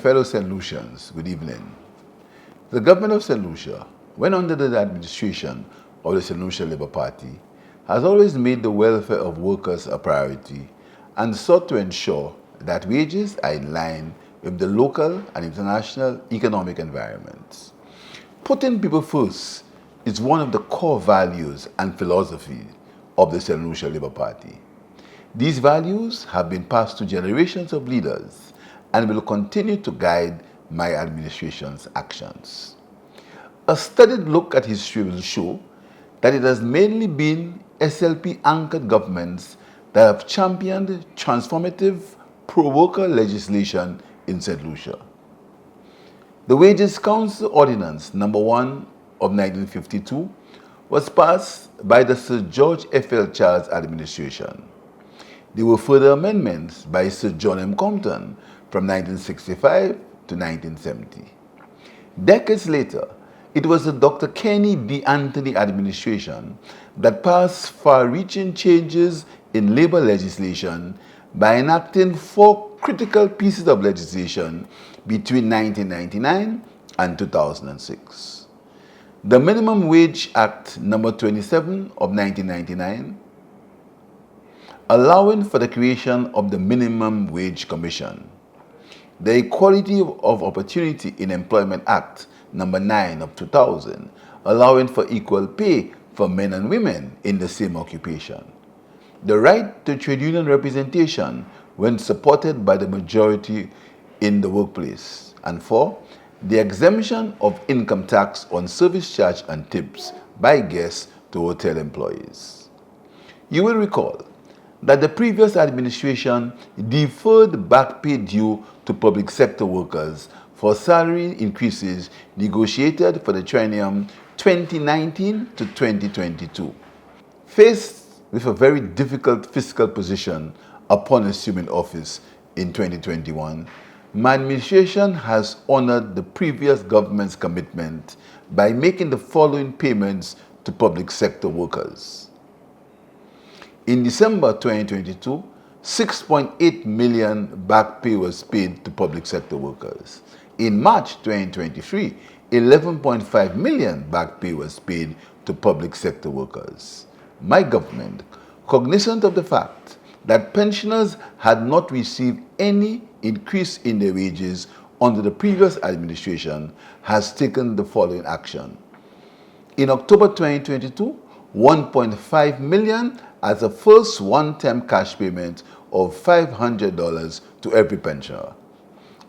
fellow St. Lucians, good evening. The government of St. Lucia, when under the administration of the St. Lucia Labour Party, has always made the welfare of workers a priority and sought to ensure that wages are in line with the local and international economic environments. Putting people first is one of the core values and philosophy of the St. Lucia Labour Party. These values have been passed to generations of leaders and will continue to guide my administration's actions. A studied look at history will show that it has mainly been SLP-anchored governments that have championed transformative pro-worker legislation in St. Lucia. The Wages Council Ordinance No. 1 of 1952 was passed by the Sir George F. L. Charles administration. There were further amendments by Sir John M. Compton from 1965 to 1970. Decades later, it was the Dr. Kenny B. Anthony administration that passed far-reaching changes in labor legislation by enacting 4 critical pieces of legislation between 1999 and 2006. The Minimum Wage Act No. 27 of 1999, allowing for the creation of the Minimum Wage Commission. The Equality of Opportunity in Employment Act No. 9 of 2000, allowing for equal pay for men and women in the same occupation. The right to trade union representation when supported by the majority in the workplace. And 4, the exemption of income tax on service charge and tips by guests to hotel employees. You will recall that the previous administration deferred back pay due to public sector workers for salary increases negotiated for the triennium 2019 to 2022. Faced with a very difficult fiscal position upon assuming office in 2021, my administration has honored the previous government's commitment by making the following payments to public sector workers. In December 2022, 6.8 million back pay was paid to public sector workers. In March 2023, 11.5 million back pay was paid to public sector workers. My government, cognizant of the fact that pensioners had not received any increase in their wages under the previous administration, has taken the following action. In October 2022, 1.5 million as a first one-time cash payment of $500 to every pensioner.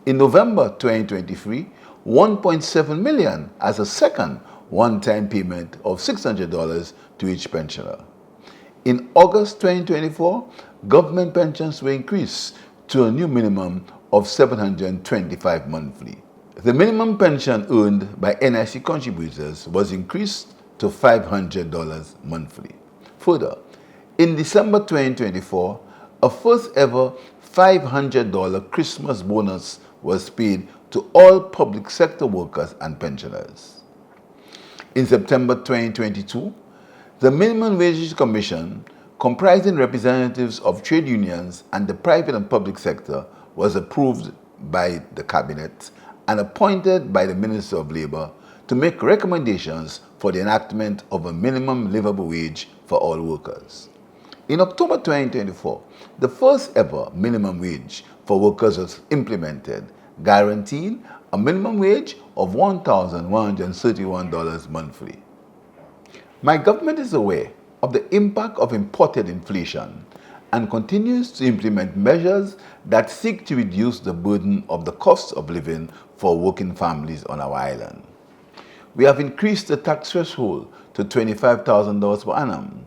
In November 2023, 1.7 million as a second one-time payment of $600 to each pensioner. In August 2024, government pensions were increased to a new minimum of $725 monthly. The minimum pension earned by NIC contributors was increased to $500 monthly. Further, in December 2024, a first ever $500 Christmas bonus was paid to all public sector workers and pensioners. In September 2022, the Minimum Wage Commission, comprising representatives of trade unions and the private and public sector, was approved by the Cabinet and appointed by the Minister of Labour to make recommendations for the enactment of a minimum livable wage for all workers. In October 2024, the first ever minimum wage for workers was implemented, guaranteeing a minimum wage of $1,131 monthly. My government is aware of the impact of imported inflation and continues to implement measures that seek to reduce the burden of the cost of living for working families on our island. We have increased the tax threshold to $25,000 per annum,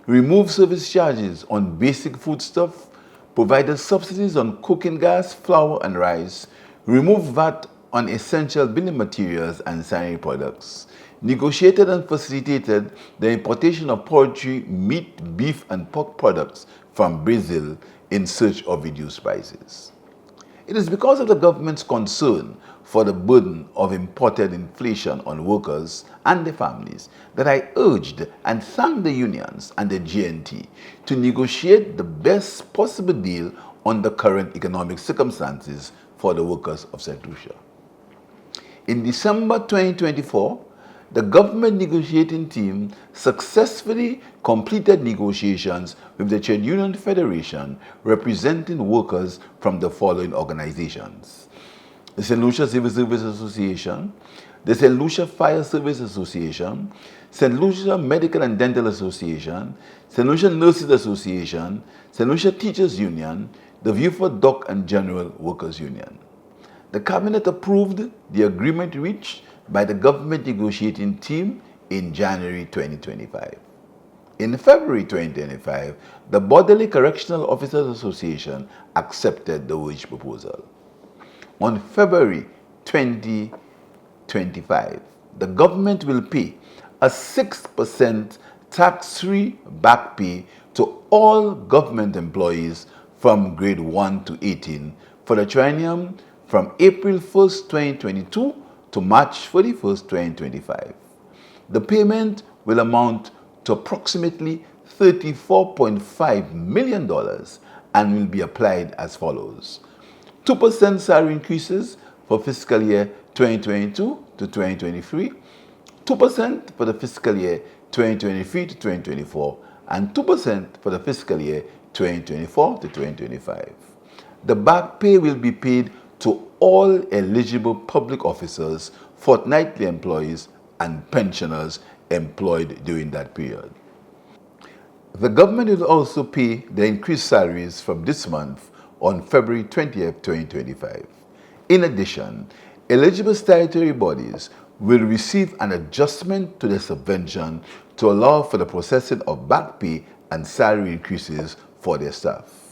removed service charges on basic foodstuff, provided subsidies on cooking gas, flour and rice, removed VAT on essential building materials and sanitary products, negotiated and facilitated the importation of poultry, meat, beef and pork products from Brazil in search of reduced prices. It is because of the government's concern for the burden of imported inflation on workers and their families that I urged and thanked the unions and the GNT to negotiate the best possible deal under current economic circumstances for the workers of St. Lucia. In December 2024, the government negotiating team successfully completed negotiations with the Trade Union Federation representing workers from the following organizations: the St. Lucia Civil Service Association, the St. Lucia Fire Service Association, St. Lucia Medical and Dental Association, St. Lucia Nurses Association, St. Lucia Teachers Union, the Viewford Dock and General Workers Union. The Cabinet approved the agreement reached by the government negotiating team in January 2025. In February 2025, the Bodily Correctional Officers Association accepted the wage proposal. On February 2025, the government will pay a 6% tax-free back pay to all government employees from grade 1 to 18 for the triennium from April 1st, 2022 to March 31st, 2025. The payment will amount to approximately $34.5 million and will be applied as follows: 2% salary increases for fiscal year 2022 to 2023, 2% for the fiscal year 2023 to 2024, and 2% for the fiscal year 2024 to 2025. The back pay will be paid to all eligible public officers, fortnightly employees, and pensioners employed during that period. The government will also pay the increased salaries from this month on February 20th, 2025. In addition, eligible statutory bodies will receive an adjustment to their subvention to allow for the processing of back pay and salary increases for their staff.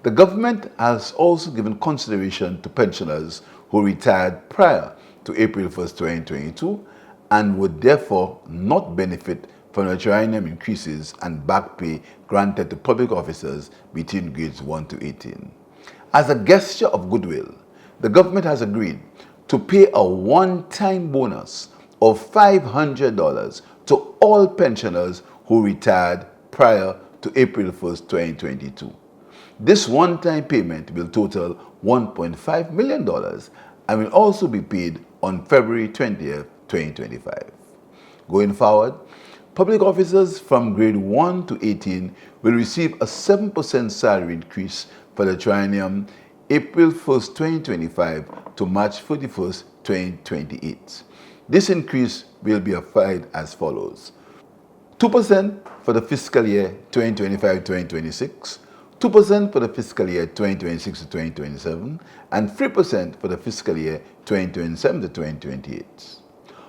The government has also given consideration to pensioners who retired prior to April 1st, 2022 and would therefore not benefit from the triennium increases and back pay granted to public officers between grades 1 to 18. As a gesture of goodwill, the government has agreed to pay a one-time bonus of $500 to all pensioners who retired prior to April 1st, 2022. This one-time payment will total $1.5 million and will also be paid on February 20th, 2025. Going forward, public officers from grade 1 to 18 will receive a 7% salary increase for the triennium April 1st, 2025 to March 31st, 2028. This increase will be applied as follows: 2% for the fiscal year 2025-2026, 2% for the fiscal year 2026 to 2027, and 3% for the fiscal year 2027 to 2028.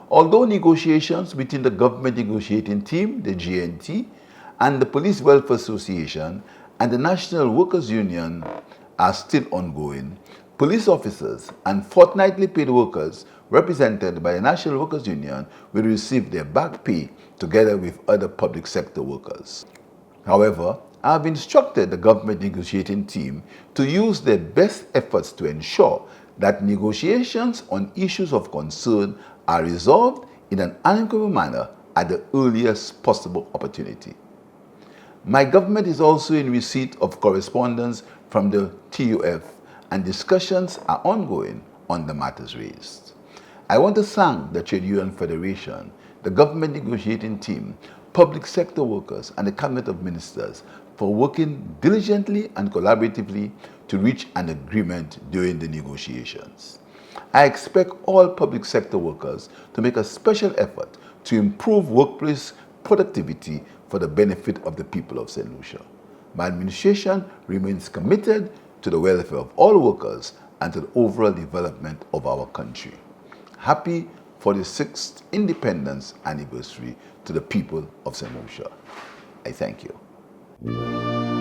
Although negotiations between the government negotiating team, the GNT, and the Police Welfare Association and the National Workers Union are still ongoing, police officers and fortnightly paid workers represented by the National Workers Union will receive their back pay together with other public sector workers. However, I have instructed the government negotiating team to use their best efforts to ensure that negotiations on issues of concern are resolved in an amicable manner at the earliest possible opportunity. My government is also in receipt of correspondence from the TUF, and discussions are ongoing on the matters raised. I want to thank the Trade Union Federation, the government negotiating team, public sector workers, and the Cabinet of Ministers for working diligently and collaboratively to reach an agreement during the negotiations. I expect all public sector workers to make a special effort to improve workplace productivity for the benefit of the people of St. Lucia. My administration remains committed to the welfare of all workers and to the overall development of our country. Happy 46th Independence Anniversary to the people of St. Lucia. I thank you.